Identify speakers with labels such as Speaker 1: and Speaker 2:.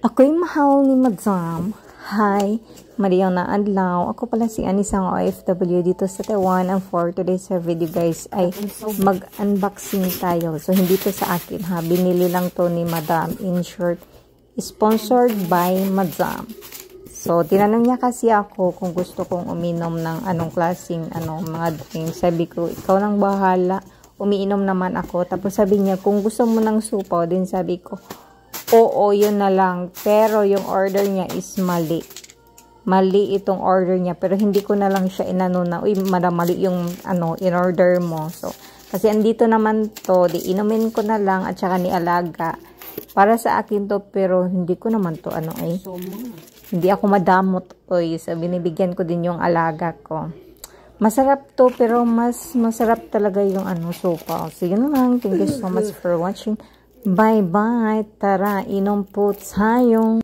Speaker 1: Ako'y mahal ni Madam. Hi, Mariana Adlaw. Ako pala si Anisang OFW dito sa Taiwan. And for today's video guys ay mag-unboxing tayo. So hindi to sa akin ha. Binili lang to ni Madam. In short, sponsored by Madam. So tinanong niya kasi ako kung gusto kong uminom ng anong klaseng mga drinks. Sabi ko, ikaw nang bahala. Umiinom naman ako. Tapos sabi niya, kung gusto mo ng supaw, din sabi ko, oo, yun na lang. Pero yung order niya is mali. Mali itong order niya. Pero hindi ko na lang siya inano na, uy, mali yung in-order mo. So, kasi andito naman to, di inumin ko na lang at saka ni Alaga. Para sa akin to, pero hindi ko naman to, hindi ako madamot, oy. So, binibigyan ko din yung Alaga ko. Masarap to, pero mas masarap talaga yung sopa. So, yun lang. Thank you so much for watching. Bye-bye. Tara, inom po tayo.